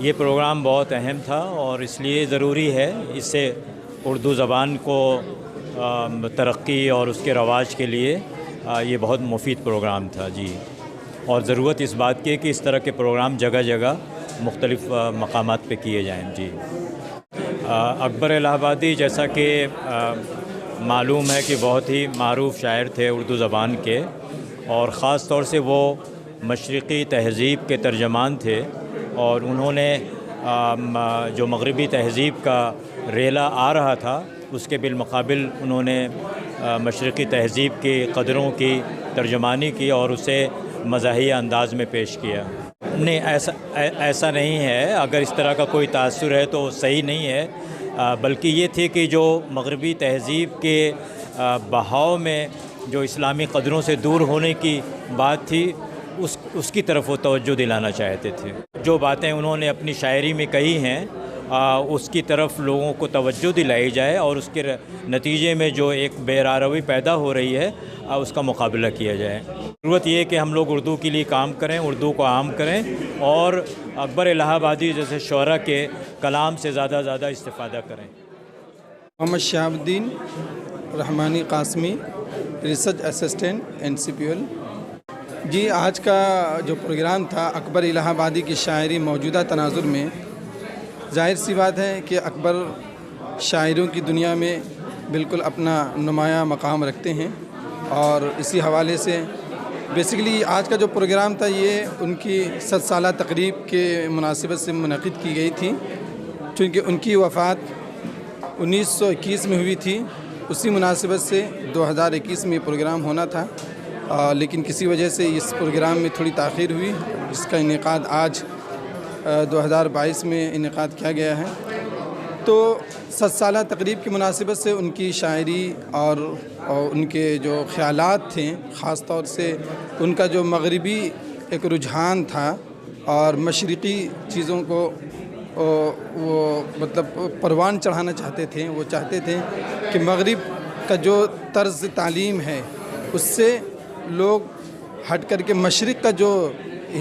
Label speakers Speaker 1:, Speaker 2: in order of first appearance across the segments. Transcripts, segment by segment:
Speaker 1: ये प्रोग्राम बहुत अहम था और इसलिए ज़रूरी है, इससे उर्दू ज़बान को तरक्की और उसके रवाज के लिए ये बहुत मुफीद प्रोग्राम था जी। और ज़रूरत इस बात की है कि इस तरह के प्रोग्राम जगह जगह मुख्तलिफ़ मकामात पे किए जाएँ जी। अकबर इलाहाबादी जैसा कि मालूम है कि बहुत ही मारूफ़ शायर थे उर्दू ज़बान के, और ख़ास तौर से वो मशरिक़ी तहज़ीब के तर्जमान थे। और उन्होंने जो मग़रिबी तहज़ीब का रेला आ रहा था उसके बिलमुक़ाबिल उन्होंने मशरिक़ी तहज़ीब की क़दरों की तर्जमानी की और उसे मज़ाहिया अंदाज़ में पेश किया। नहीं, ऐसा नहीं है। अगर इस तरह का कोई तासुर है तो सही नहीं है, बल्कि ये थी कि जो मग़रिबी तहज़ीब के बहाव में जो इस्लामी क़दरों से दूर होने की बात थी उसकी तरफ वो तवज्जो दिलाना चाहते थे। जो बातें उन्होंने अपनी शायरी में कही हैं उसकी तरफ लोगों को तवज्जो दिलाई जाए और उसके नतीजे में जो एक बेरारवी पैदा हो रही है उसका मुकाबला किया जाए। ज़रूरत ये है कि हम लोग उर्दू के लिए काम करें, उर्दू को आम करें और अकबर इलाहाबादी जैसे शोरा के कलाम से ज़्यादा इस्तिफ़ादा करें।
Speaker 2: Mohammad Shahabuddin Rahmani Qasmi, research assistant NCPL। जी, आज का जो प्रोग्राम था अकबर इलाहाबादी की शायरी मौजूदा तनाजुर में, ज़ाहिर सी बात है कि अकबर शायरों की दुनिया में बिल्कुल अपना नुमाया मकाम रखते हैं। और इसी हवाले से बेसिकली आज का जो प्रोग्राम था ये उनकी 100 साला तकरीब के मुनासिबत से मुनक़िद की गई थी, क्योंकि उनकी वफ़ात 1921 में हुई थी। उसी मुनासिबत से 2021 में प्रोग्राम होना था, लेकिन किसी वजह से इस प्रोग्राम में थोड़ी ताख़ीर हुई, जिसका इनेकाद आज 2022 में इनेकाद किया गया है। तो 100 साला तकरीब की मुनासिबत से उनकी शायरी और उनके जो ख़यालात थे, ख़ास तौर से उनका जो मग़रिबी एक रुझान था और मशरिक़ी चीज़ों को वो मतलब परवान चढ़ाना चाहते थे। वो चाहते थे कि मग़रिब का जो तर्ज़ तालीम है उससे लोग हट कर के मशरिक़ का जो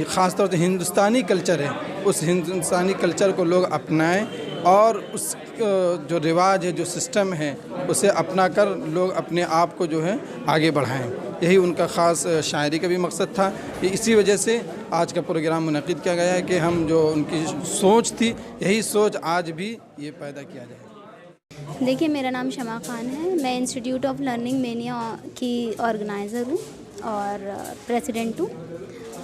Speaker 2: ख़ास तौर से हिंदुस्तानी कल्चर है उस हिंदुस्तानी कल्चर को लोग अपनाएं और उस जो रिवाज है, जो सिस्टम है, उसे अपना कर लोग अपने आप को जो है आगे बढ़ाएं। यही उनका ख़ास शायरी का भी मकसद था। इसी वजह से आज का प्रोग्राम मुनक़िद किया गया है कि हम जो उनकी सोच थी यही सोच आज भी ये पैदा किया जाए।
Speaker 3: देखिए, मेरा नाम शमा खान है। मैं इंस्टीट्यूट ऑफ लर्निंग मेनिया की ऑर्गेनाइज़र हूँ और प्रेसिडेंट हूँ।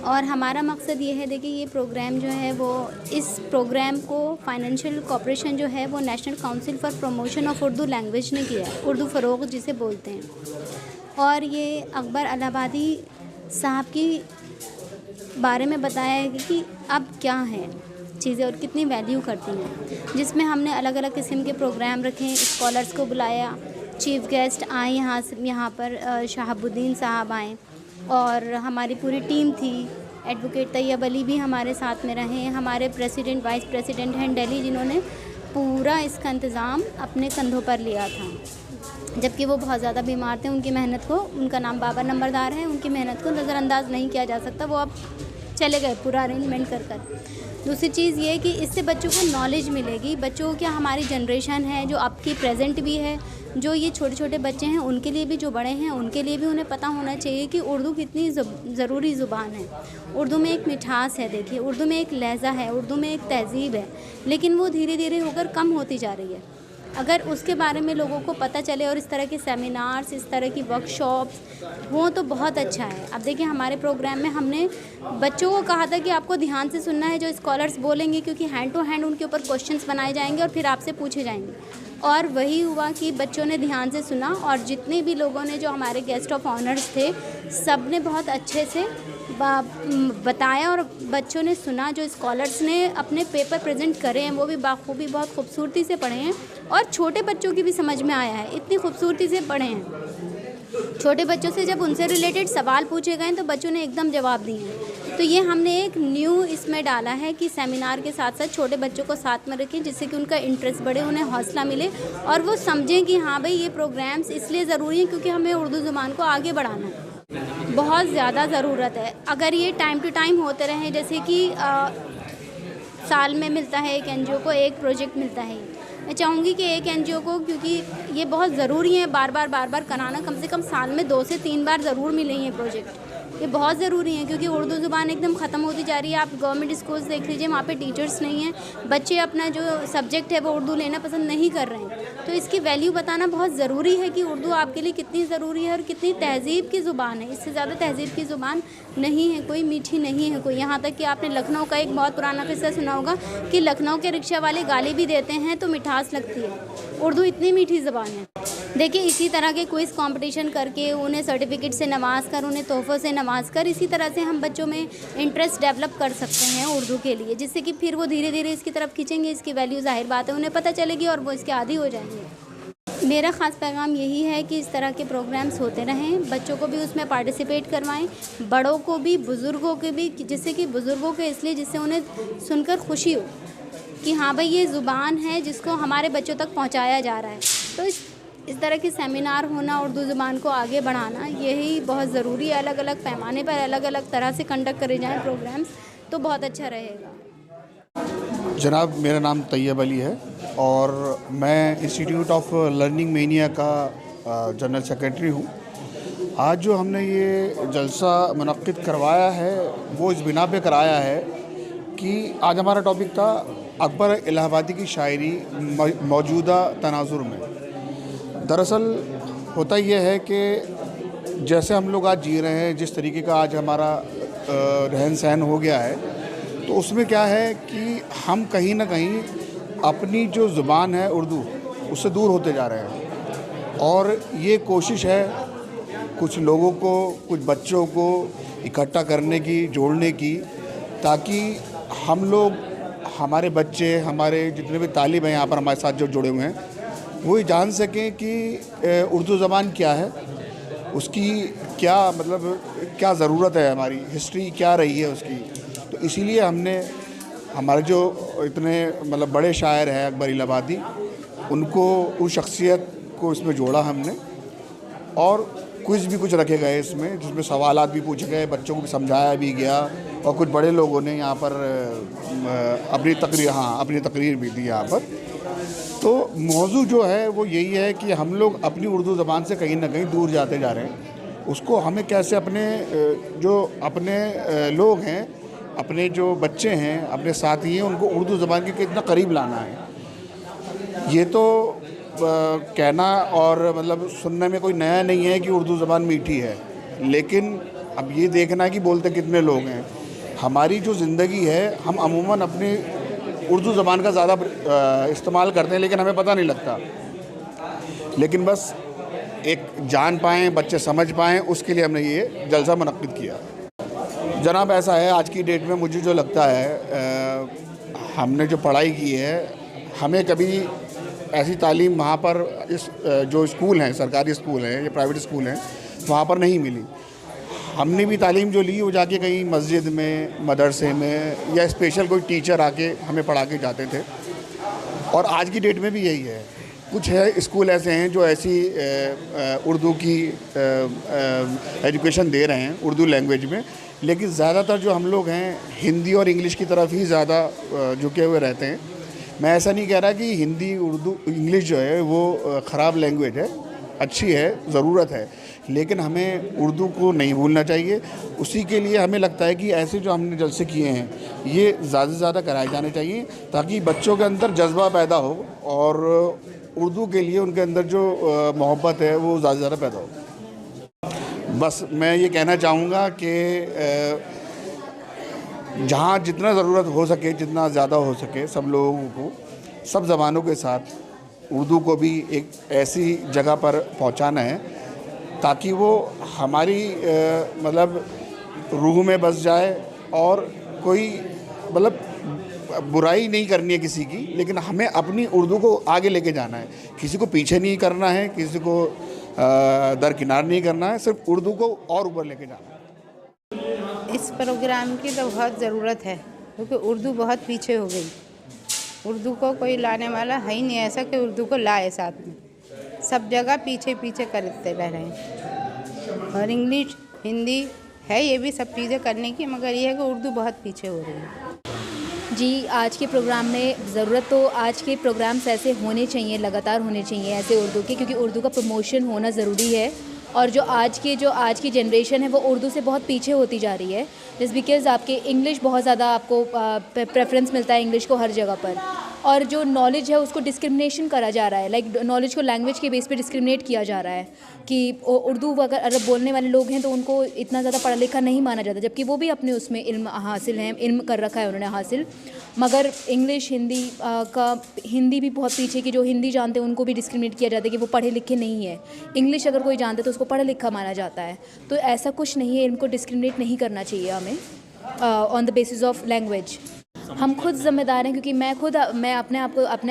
Speaker 3: और हमारा मकसद ये है, देखिए ये प्रोग्राम जो है वो इस प्रोग्राम को फाइनेंशियल कॉर्पोरेशन जो है वो national council for promotion of Urdu language ने किया है, उर्दू फ़रोग़ जिसे बोलते हैं। और ये अकबर इलाहाबादी साहब की बारे में बताया है कि अब क्या है चीज़ें और कितनी वैल्यू करती हैं, जिसमें हमने अलग अलग किस्म के प्रोग्राम रखे, स्कॉलर्स को बुलाया, चीफ़ गेस्ट आए यहाँ पर शहाबुद्दीन साहब आए और हमारी पूरी टीम थी। एडवोकेट तैयब अली भी हमारे साथ में रहे, हमारे प्रेसिडेंट वाइस प्रेसिडेंट हैं दिल्ली, जिन्होंने पूरा इसका इंतज़ाम अपने कंधों पर लिया था, जबकि वो बहुत ज़्यादा बीमार थे। उनकी मेहनत को, उनका नाम बाबर नंबरदार है, उनकी मेहनत को नज़रअंदाज नहीं किया जा सकता। वो अब चले गए पूरा अरेंजमेंट कर। दूसरी चीज़ ये है कि इससे बच्चों को नॉलेज मिलेगी। बच्चों को क्या, हमारी जनरेशन है जो आपकी प्रेजेंट भी है, जो ये छोटे छोटे बच्चे हैं उनके लिए भी, जो बड़े हैं उनके लिए भी उन्हें पता होना चाहिए कि उर्दू कितनी ज़रूरी ज़ुबान है। उर्दू में एक मिठास है, देखिए उर्दू में एक लहज़ा है, उर्दू में एक तहज़ीब है, लेकिन वो धीरे धीरे होकर कम होती जा रही है। अगर उसके बारे में लोगों को पता चले और इस तरह के सेमिनार्स, इस तरह की वर्कशॉप्स वो तो बहुत अच्छा है। अब देखिए हमारे प्रोग्राम में हमने बच्चों को कहा था कि आपको ध्यान से सुनना है जो स्कॉलर्स बोलेंगे, क्योंकि हैंड टू हैंड उनके ऊपर क्वेश्चंस बनाए जाएंगे और फिर आपसे पूछे जाएंगे। और वही हुआ कि बच्चों ने ध्यान से सुना और जितने भी लोगों ने, जो हमारे गेस्ट ऑफ ऑनर्स थे, सब ने बहुत अच्छे से बताया और बच्चों ने सुना। जो स्कॉलर्स ने अपने पेपर प्रेजेंट करे हैं वो भी बाखूबी बहुत खूबसूरती से पढ़े हैं और छोटे बच्चों की भी समझ में आया है, इतनी खूबसूरती से पढ़े हैं। छोटे बच्चों से जब उनसे रिलेटेड सवाल पूछे गए तो बच्चों ने एकदम जवाब दिए हैं। तो ये हमने एक न्यू इसमें डाला है कि सेमिनार के साथ साथ छोटे बच्चों को साथ में रखें, जिससे कि उनका इंटरेस्ट बढ़े, उन्हें हौसला मिले और वो समझें कि हाँ भाई ये प्रोग्राम्स इसलिए ज़रूरी हैं क्योंकि हमें उर्दू ज़ुबान को आगे बढ़ाना है। बहुत ज़्यादा ज़रूरत है। अगर ये टाइम टू टाइम होते रहें, जैसे कि साल में मिलता है एक एनजीओ को, एक प्रोजेक्ट मिलता है। मैं चाहूँगी कि एक एनजीओ को, क्योंकि ये बहुत ज़रूरी है बार बार कराना, कम से कम साल में 2 से 3 बार ज़रूर मिले ये प्रोजेक्ट, ये बहुत ज़रूरी है, क्योंकि उर्दू ज़ुबान एकदम ख़त्म होती जा रही है। आप गवर्नमेंट स्कूल्स देख लीजिए, वहाँ पे टीचर्स नहीं हैं, बच्चे अपना जो सब्जेक्ट है वो उर्दू लेना पसंद नहीं कर रहे हैं। तो इसकी वैल्यू बताना बहुत ज़रूरी है कि उर्दू आपके लिए कितनी ज़रूरी है और कितनी तहज़ीब की ज़ुबान है। इससे ज़्यादा तहज़ीब की ज़ुबान नहीं है कोई, मीठी नहीं है कोई। यहाँ तक कि आपने लखनऊ का एक बहुत पुराना किस्सा सुना होगा कि लखनऊ के रिक्शा वाले गाली भी देते हैं तो मिठास लगती है। उर्दू इतनी मीठी ज़ुबान है। देखिए, इसी तरह के क्विज़ कंपटीशन करके उन्हें सर्टिफिकेट से नवाज कर, उन्हें तोहफ़ों से नवाज कर, इसी तरह से हम बच्चों में इंटरेस्ट डेवलप कर सकते हैं उर्दू के लिए, जिससे कि फिर वो धीरे धीरे इसकी तरफ खींचेंगे। इसकी वैल्यू ज़ाहिर बात है उन्हें पता चलेगी और वो इसके आदी हो जाएंगे। मेरा ख़ास पैगाम यही है कि इस तरह के प्रोग्राम्स होते रहें, बच्चों को भी उसमें पार्टिसिपेट करवाएं, बड़ों को भी, बुज़ुर्गों के भी, जिससे कि बुज़ुर्गों के इसलिए जिससे उन्हें सुनकर खुशी हो कि हाँ भाई ये ज़ुबान है जिसको हमारे बच्चों तक पहुँचाया जा रहा है। तो इस तरह के सेमिनार होना, उर्दू ज़ुबान को आगे बढ़ाना, यही बहुत ज़रूरी है। अलग अलग पैमाने पर अलग अलग तरह से कंडक्ट करे जाएँ प्रोग्राम्स, तो बहुत अच्छा रहेगा।
Speaker 4: जनाब, मेरा नाम तैयब अली है और मैं इंस्टीट्यूट ऑफ लर्निंग मेनिया का जनरल सेक्रेटरी हूँ। आज जो हमने ये जलसा मुनक्किद करवाया है वो इस बिना पे कराया है कि आज हमारा टॉपिक था अकबर इलाहाबादी की शायरी मौजूदा तनाजुर में। दरअसल होता ये है कि जैसे हम लोग आज जी रहे हैं, जिस तरीके का आज हमारा रहन सहन हो गया है, तो उसमें क्या है कि हम कहीं ना कहीं अपनी जो ज़ुबान है उर्दू, उससे दूर होते जा रहे हैं। और ये कोशिश है कुछ लोगों को, कुछ बच्चों को इकट्ठा करने की, जोड़ने की, ताकि हम लोग, हमारे बच्चे, हमारे जितने भी तालिब हैं यहाँ पर हमारे साथ जो जुड़े हुए हैं, वो ये जान सकें कि उर्दू ज़बान क्या है, उसकी क्या मतलब क्या ज़रूरत है, हमारी हिस्ट्री क्या रही है उसकी। तो इसीलिए हमने हमारे जो इतने मतलब बड़े शायर हैं अकबर इलाहाबादी, उनको, उस शख्सियत को इसमें जोड़ा हमने। और क्विज़ भी कुछ रखे गए इसमें, जिसमें सवालात भी पूछे गए, बच्चों को भी समझाया भी गया और कुछ बड़े लोगों ने यहाँ पर अपनी तकरीर भी दी यहाँ पर। तो मौजू जो है वो यही है कि हम लोग अपनी उर्दू ज़बान से कहीं ना कहीं दूर जाते जा रहे हैं। उसको हमें कैसे अपने लोग हैं, अपने जो बच्चे हैं, अपने साथी हैं, उनको उर्दू ज़बान के कितना करीब लाना है। ये तो कहना और मतलब सुनने में कोई नया नहीं है कि उर्दू ज़बान मीठी है, लेकिन अब ये देखना है कि बोलते कितने लोग हैं। हमारी जो ज़िंदगी है, हम अमूमन अपनी उर्दू ज़बान का ज़्यादा इस्तेमाल करते हैं, लेकिन हमें पता नहीं लगता। लेकिन बस एक जान पाएँ, बच्चे समझ पाएँ, उसके लिए हमने ये जलसा मुनक्किद किया। जनाब, ऐसा है, आज की डेट में मुझे जो लगता है, हमने जो पढ़ाई की है, हमें कभी ऐसी तालीम वहाँ पर इस जो स्कूल हैं, सरकारी स्कूल हैं या प्राइवेट स्कूल हैं, वहाँ पर नहीं मिली। हमने भी तालीम जो ली वो जाके कहीं मस्जिद में, मदरसे में या स्पेशल कोई टीचर आके हमें पढ़ा के जाते थे। और आज की डेट में भी यही है। कुछ है स्कूल ऐसे हैं जो ऐसी उर्दू की एजुकेशन दे रहे हैं उर्दू लैंग्वेज में, लेकिन ज़्यादातर जो हम लोग हैं हिंदी और इंग्लिश की तरफ ही ज़्यादा झुके हुए रहते हैं। मैं ऐसा नहीं कह रहा कि हिंदी, उर्दू, इंग्लिश जो है वो ख़राब लैंग्वेज है, अच्छी है, ज़रूरत है, लेकिन हमें उर्दू को नहीं भूलना चाहिए। उसी के लिए हमें लगता है कि ऐसे जो हमने जलसे किए हैं ये ज़्यादा से ज़्यादा कराए जाने चाहिए, ताकि बच्चों के अंदर जज्बा पैदा हो और उर्दू के लिए उनके अंदर जो मोहब्बत है वो ज़्यादा से ज़्यादा पैदा हो। बस मैं ये कहना चाहूँगा कि जहाँ जितना ज़रूरत हो सके, जितना ज़्यादा हो सके, सब लोगों को, सब ज़बानों के साथ उर्दू को भी एक ऐसी जगह पर पहुँचाना है ताकि वो हमारी मतलब रूह में बस जाए। और कोई मतलब बुराई नहीं करनी है किसी की, लेकिन हमें अपनी उर्दू को आगे लेके जाना है, किसी को पीछे नहीं करना है, किसी को दरकिनार नहीं करना है, सिर्फ उर्दू को और ऊपर लेके जाना है।
Speaker 5: इस प्रोग्राम की तो बहुत ज़रूरत है, क्योंकि उर्दू बहुत पीछे हो गई। उर्दू को कोई लाने वाला है ही नहीं ऐसा कि उर्दू को लाए साथ में। सब जगह पीछे पीछे करते रह रहे हैं। और इंग्लिश, हिंदी है, ये भी सब चीज़ें करने की, मगर ये है कि उर्दू बहुत पीछे हो रही है।
Speaker 6: जी, आज के प्रोग्राम में ज़रूरत तो आज के प्रोग्राम्स ऐसे होने चाहिए, लगातार होने चाहिए ऐसे उर्दू के, क्योंकि उर्दू का प्रमोशन होना ज़रूरी है। और जो आज की जनरेशन है वो उर्दू से बहुत पीछे होती जा रही है, जस्ट बिकॉज़ आपके इंग्लिश बहुत ज़्यादा आपको प्रेफरेंस मिलता है इंग्लिश को हर जगह पर, और जो नॉलेज है उसको डिस्क्रिमिनेशन करा जा रहा है, लाइक नॉलेज को लैंग्वेज के बेस पे डिस्क्रिमिनेट किया जा रहा है कि उर्दू अगर अरब बोलने वाले लोग हैं तो उनको इतना ज़्यादा पढ़ा लिखा नहीं माना जाता, जबकि वो भी अपने उसमें इल्म हासिल है, इल्म कर रखा है उन्होंने हासिल, मगर इंग्लिश हिंदी भी बहुत पीछे की जो हिंदी जानते हैं उनको भी डिस्क्रिमिनेट किया जाता है कि वो पढ़े लिखे नहीं है। इंग्लिश अगर कोई जानते तो उसको पढ़ा लिखा माना जाता है, तो ऐसा कुछ नहीं है, इनको डिस्क्रिमिनेट नहीं करना चाहिए हमें on the basis of language. हम खुद ज़िम्मेदार हैं, क्योंकि मैं अपने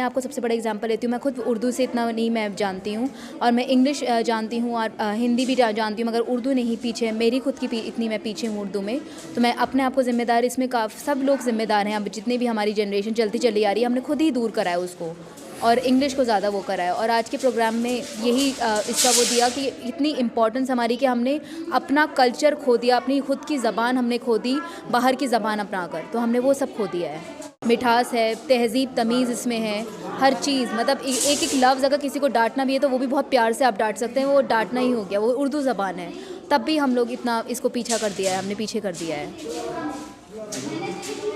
Speaker 6: आप को सबसे बड़ा एग्जांपल लेती हूँ। मैं खुद उर्दू से इतना नहीं मैं जानती हूँ, और मैं इंग्लिश जानती हूँ और हिंदी भी जानती हूँ, मगर उर्दू नहीं पीछे है, मेरी खुद की इतनी मैं पीछे हूँ उर्दू में। तो मैं अपने आप को ज़िम्मेदार, इसमें सब लोग ज़िम्मेदार हैं। अब जितने भी हमारी जनरेशन चलती चली आ रही है, हमने खुद ही दूर करा है उसको, और इंग्लिश को ज़्यादा वो करा है। और आज के प्रोग्राम में यही इसका वो दिया कि इतनी इम्पोर्टेंस हमारी कि हमने अपना कल्चर खो दिया, अपनी खुद की ज़बान हमने खो दी बाहर की ज़बान अपना कर, तो हमने वो सब खो दिया है। मिठास है, तहज़ीब तमीज़ इसमें है, हर चीज़, मतलब एक एक लफ्ज़ अगर किसी को डांटना भी है तो वो भी बहुत प्यार से आप डांट सकते हैं, वो डांटना ही हो गया, वो उर्दू ज़बान है। तब भी हम लोग इतना इसको पीछा कर दिया है, हमने पीछे कर दिया है।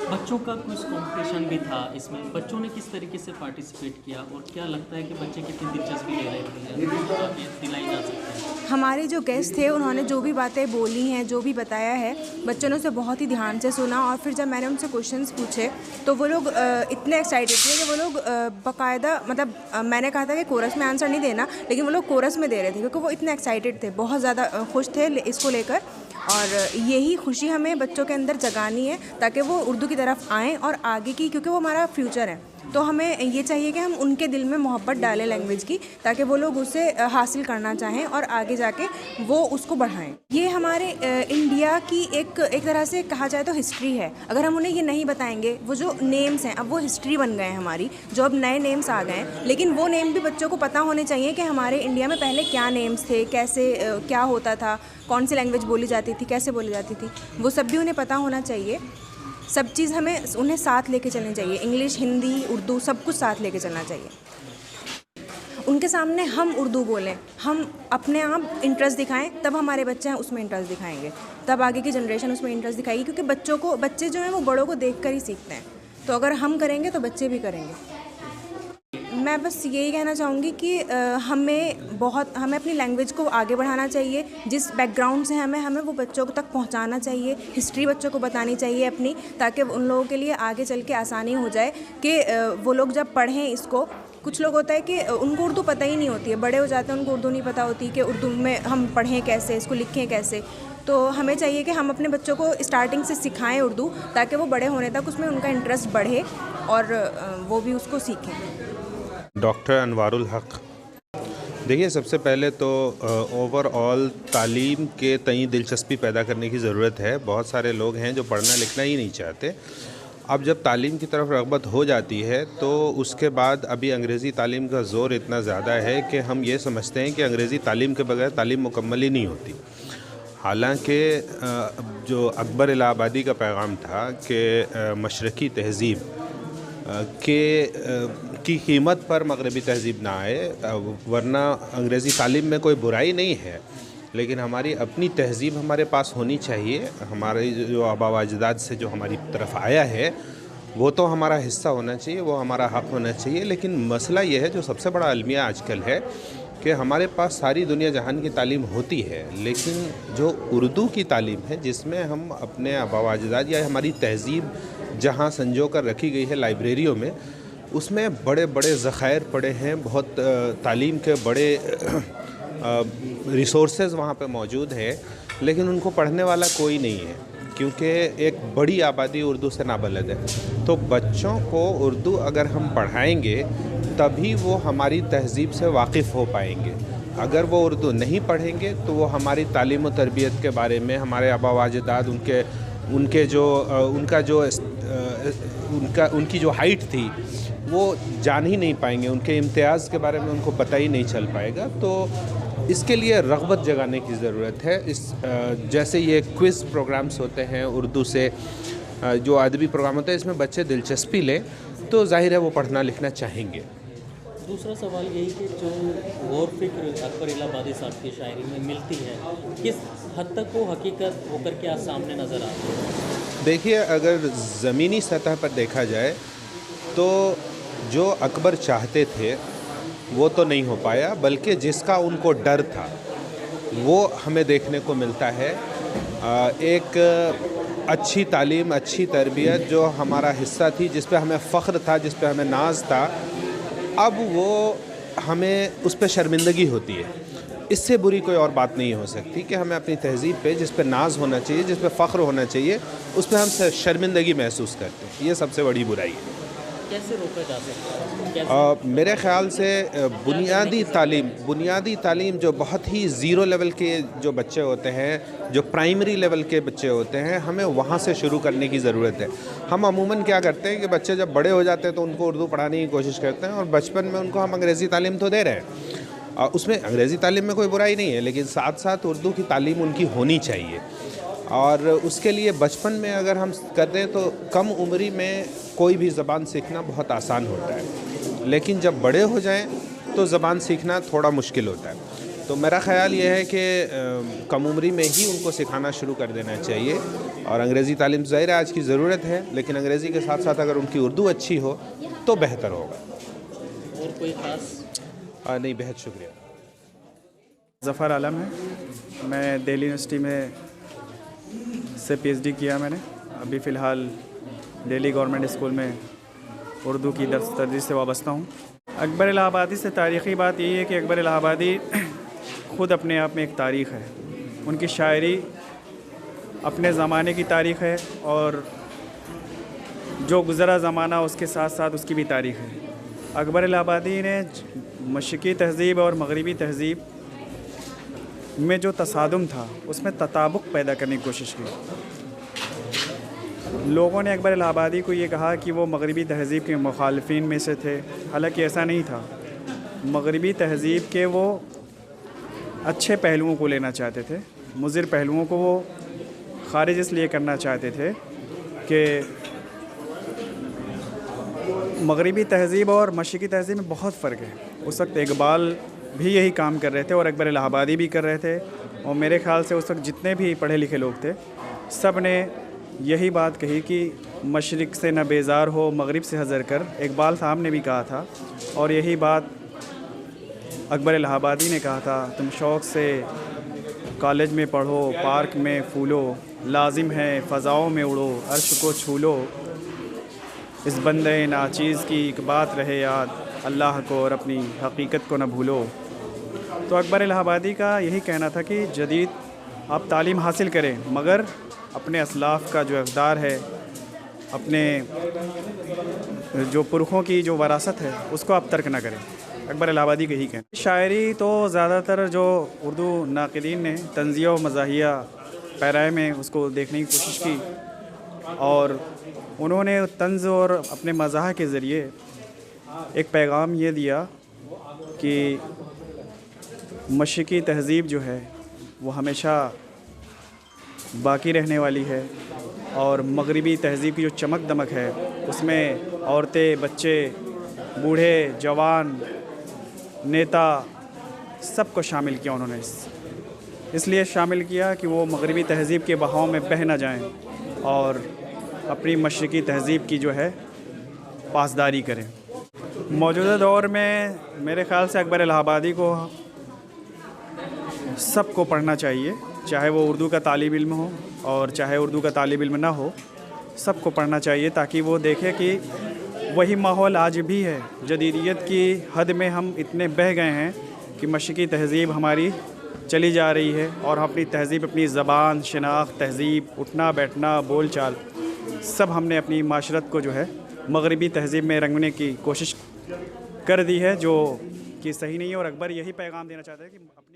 Speaker 7: बच्चों का कुछ कंपटीशन भी था इसमें, बच्चों ने किस तरीके से पार्टिसिपेट किया और क्या लगता है कि बच्चे कितनी दिलचस्पी ले रहे थे, दिलाई जा सकती है?
Speaker 8: हमारे जो गेस्ट थे उन्होंने जो भी बातें बोली हैं, जो भी बताया है, बच्चों ने उसे बहुत ही ध्यान से सुना, और फिर जब मैंने उनसे क्वेश्चंस पूछे तो वो लोग इतने एक्साइटेड थे कि वो लोग बाकायदा, मतलब मैंने कहा था कि कोरस में आंसर नहीं देना, लेकिन वो लोग कोरस में दे रहे थे क्योंकि वो इतने एक्साइटेड थे, बहुत ज़्यादा खुश थे इसको लेकर। और यही खुशी हमें बच्चों के अंदर जगानी है ताकि वो उर्दू की तरफ आएँ और आगे की, क्योंकि वो हमारा फ्यूचर है, तो हमें ये चाहिए कि हम उनके दिल में मोहब्बत डालें लैंग्वेज की, ताकि वो लोग उसे हासिल करना चाहें और आगे जाके वो उसको बढ़ाएं। ये हमारे इंडिया की एक तरह से कहा जाए तो हिस्ट्री है। अगर हम उन्हें ये नहीं बताएंगे, वो जो नेम्स हैं अब वो हिस्ट्री बन गए हैं हमारी, जो अब नए नेम्स आ गए हैं, लेकिन वो नेम भी बच्चों को पता होने चाहिए कि हमारे इंडिया में पहले क्या नेम्स थे, कैसे क्या होता था, कौन सी लैंग्वेज बोली जाती थी, कैसे बोली जाती थी, वो सब भी उन्हें पता होना चाहिए। सब चीज़ हमें उन्हें साथ लेके चलनी चाहिए, इंग्लिश, हिंदी, उर्दू सब कुछ साथ लेके चलना चाहिए। उनके सामने हम उर्दू बोलें, हम अपने आप इंटरेस्ट दिखाएं, तब हमारे बच्चे हैं उसमें इंटरेस्ट दिखाएंगे, तब आगे की जनरेशन उसमें इंटरेस्ट दिखाएगी, क्योंकि बच्चे जो हैं वो बड़ों को देखकर ही सीखते हैं। तो अगर हम करेंगे तो बच्चे भी करेंगे। मैं बस यही कहना चाहूँगी कि हमें अपनी लैंग्वेज को आगे बढ़ाना चाहिए, जिस बैकग्राउंड से हमें वो बच्चों तक पहुँचाना चाहिए, हिस्ट्री बच्चों को बतानी चाहिए अपनी, ताकि उन लोगों के लिए आगे चल के आसानी हो जाए कि वो लोग जब पढ़ें इसको। कुछ लोग होता है कि उनको उर्दू पता ही नहीं होती है, बड़े हो जाते हैं उनको उर्दू नहीं पता होती कि उर्दू में हम पढ़ें कैसे, इसको लिखें कैसे। तो हमें चाहिए कि हम अपने बच्चों को स्टार्टिंग से सिखाएं उर्दू, ताकि वो बड़े होने तक उसमें उनका इंटरेस्ट बढ़े और वो भी उसको सीखें।
Speaker 9: डॉक्टर अनवारुल हक, देखिए सबसे पहले तो ओवरऑल तालीम के तई दिलचस्पी पैदा करने की ज़रूरत है। बहुत सारे लोग हैं जो पढ़ना लिखना ही नहीं चाहते। अब जब तालीम की तरफ रग़बत हो जाती है तो उसके बाद अभी अंग्रेज़ी तालीम का ज़ोर इतना ज़्यादा है कि हम ये समझते हैं कि अंग्रेज़ी तालीम के बगैर तालीम मुकम्मल ही नहीं होती। हालांकि जो अकबर इलाहाबादी का पैगाम था कि मशरक़ी तहज़ीब की कीमत पर मगरबी तहज़ीब ना आए, वरना अंग्रेज़ी तालीम में कोई बुराई नहीं है, लेकिन हमारी अपनी तहज़ीब हमारे पास होनी चाहिए। हमारे जो आबा व अजदाद से जो हमारी तरफ आया है वो तो हमारा हिस्सा होना चाहिए, वो हमारा हक़ होना चाहिए। लेकिन मसला ये है, जो सबसे बड़ा अलमिया आजकल है, कि हमारे पास सारी दुनिया जहान की तालीम होती है, लेकिन जो उर्दू की तालीम है, जिसमें हम अपने आबा व अजदाद या हमारी तहज़ीब जहाँ संजो कर रखी गई है लाइब्रेरियों में, उसमें बड़े बड़े ज़ख़ायर पड़े हैं, बहुत तालीम के बड़े रिसोर्सेज वहाँ पे मौजूद हैं, लेकिन उनको पढ़ने वाला कोई नहीं है, क्योंकि एक बड़ी आबादी उर्दू से नाबलद है। तो बच्चों को उर्दू अगर हम पढ़ाएंगे तभी वो हमारी तहज़ीब से वाकिफ़ हो पाएंगे। अगर वो उर्दू नहीं पढ़ेंगे तो वो हमारी तालीम व तरबियत के बारे में, हमारे आबा व अजदाद उनकी जो हाइट थी वो जान ही नहीं पाएंगे, उनके इम्तियाज़ के बारे में उनको पता ही नहीं चल पाएगा। तो इसके लिए रग़बत जगाने की ज़रूरत है। जैसे ये क्विज़ प्रोग्राम्स होते हैं उर्दू से, जो अदबी प्रोग्राम होते हैं इसमें बच्चे दिलचस्पी लें तो जाहिर है वो पढ़ना लिखना चाहेंगे।
Speaker 7: दूसरा सवाल यही कि जो गौर फिक्र अकबर इलाहाबादी साहब की शायरी में मिलती है, किस हद तक वो हकीकत होकर के आज सामने नज़र आती है?
Speaker 9: देखिए, अगर ज़मीनी सतह पर देखा जाए तो जो अकबर चाहते थे वो तो नहीं हो पाया, बल्कि जिसका उनको डर था वो हमें देखने को मिलता है। एक अच्छी तालीम, अच्छी तरबियत जो हमारा हिस्सा थी, जिस पे हमें फ़ख्र था, जिस पे हमें नाज था, अब वो हमें उस पे शर्मिंदगी होती है। इससे बुरी कोई और बात नहीं हो सकती कि हमें अपनी तहज़ीब पे, जिस पे नाज होना चाहिए, जिस पे फ़ख्र होना चाहिए, उस पे हम शर्मिंदगी महसूस करते हैं। ये सबसे बड़ी बुराई है।
Speaker 7: कैसे रोका जा सकता है?
Speaker 9: मेरे ख़्याल से बुनियादी तालीम जो बहुत ही ज़ीरो लेवल के जो बच्चे होते हैं, जो प्राइमरी लेवल के बच्चे होते हैं, हमें वहाँ से शुरू करने की ज़रूरत है। हम अमूमन क्या करते हैं कि बच्चे जब बड़े हो जाते हैं तो उनको उर्दू पढ़ाने की कोशिश करते हैं, और बचपन में उनको हम अंग्रेज़ी तालीम तो दे रहे हैं, उसमें अंग्रेज़ी तालीम में कोई बुराई नहीं है, लेकिन साथ साथ उर्दू की तालीम उनकी होनी चाहिए। और उसके लिए बचपन में अगर हम कर दें तो कम उम्री में कोई भी ज़बान सीखना बहुत आसान होता है, लेकिन जब बड़े हो जाएं तो ज़बान सीखना थोड़ा मुश्किल होता है। तो मेरा ख़्याल ये है कि कम उम्री में ही उनको सिखाना शुरू कर देना चाहिए। और अंग्रेज़ी तालीम ज़ाहिर आज की ज़रूरत है, लेकिन अंग्रेज़ी के साथ साथ अगर उनकी उर्दू अच्छी हो तो बेहतर होगा।
Speaker 7: और कोई ख़ास
Speaker 9: नहीं, बेहद शुक्रिया।
Speaker 10: ज़फ़र आलम है, मैं दिल्ली यूनिवर्सिटी में से PhD किया मैंने। अभी फ़िलहाल दिल्ली गवर्नमेंट स्कूल में उर्दू की दर्स तदरीस से वाबस्ता हूँ। अकबर इलाहाबादी से तारीख़ी बात यही है कि अकबर इलाहाबादी ख़ुद अपने आप में एक तारीख़ है। उनकी शायरी अपने ज़माने की तारीख़ है, और जो गुज़रा ज़माना उसके साथ साथ उसकी भी तारीख़ है। अकबर इलाहाबादी ने मशरिक़ी तहज़ीब और मग़रिबी तहज़ीब में जो तसादुम था उसमें तताबुक पैदा करने की कोशिश की। लोगों ने अकबर इलाहाबादी को ये कहा कि वो मग़रिबी तहज़ीब के मुखालिफिन में से थे, हालांकि ऐसा नहीं था। मग़रिबी तहज़ीब के वो अच्छे पहलुओं को लेना चाहते थे, मुज़िर पहलुओं को वो ख़ारिज इसलिए करना चाहते थे कि मग़रिबी तहज़ीब और मशरिक़ी तहज़ीब में बहुत फ़र्क है। उस वक्त इकबाल भी यही काम कर रहे थे और अकबर इलाहाबादी भी कर रहे थे, और मेरे ख़्याल से उस वक्त जितने भी पढ़े लिखे लोग थे सब ने यही बात कही कि मशरिक़ से न बेज़ार हो, मग़रिब से हज़र कर। इकबाल साहब ने भी कहा था, और यही बात अकबर इलाहाबादी ने कहा था, तुम शौक़ से कॉलेज में पढ़ो, पार्क में फूलो, लाजिम है फ़ज़ाओं में उड़ो, अर्श को छू लो, इस बंदे नाचीज़ की एक बात रहे याद, अल्लाह को और अपनी हकीकत को न भूलो। तो अकबर इलाहाबादी का यही कहना था कि जदीद आप तालीम हासिल करें, मगर अपने असलाफ़ का जो इक़दार है, अपने जो पुरखों की जो वरासत है, उसको आप तर्क ना करें। अकबर इलाहाबादी का यही कहना। शायरी तो ज़्यादातर जो उर्दू नाक़िदीन ने तंज़िया व मज़ाहिया पैराए में उसको देखने की कोशिश की, और उन्होंने तंज़ और अपने मज़ाह के ज़रिए एक पैगाम ये दिया कि मशरिक़ी तहज़ीब जो है वो हमेशा बाकी रहने वाली है, और मग़रिबी तहज़ीब की जो चमक दमक है उसमें औरतें, बच्चे, बूढ़े, जवान, नेता सबको शामिल किया उन्होंने। इसलिए शामिल किया कि वो मग़रिबी तहज़ीब के बहाव में बह ना जाएं और अपनी मशरिक़ी तहज़ीब की जो है पासदारी करें। मौजूदा दौर में मेरे ख़्याल से अकबर इलाहाबादी को सबको पढ़ना चाहिए, चाहे वो उर्दू का तालिब इल्म हो और चाहे उर्दू का तालिब इल्म ना हो, सबको पढ़ना चाहिए, ताकि वो देखे कि वही माहौल आज भी है। जदीदियत की हद में हम इतने बह गए हैं कि मशरिक़ी तहज़ीब हमारी चली जा रही है, और हम अपनी तहज़ीब, अपनी ज़बान, शनाख्त, तहज़ीब, उठना बैठना, बोल चाल, सब हमने अपनी माशरत को जो है मग़रिबी तहज़ीब में रंगने की कोशिश कर दी है, जो कि सही नहीं है। और अकबर यही पैगाम देना चाहता है कि अपनी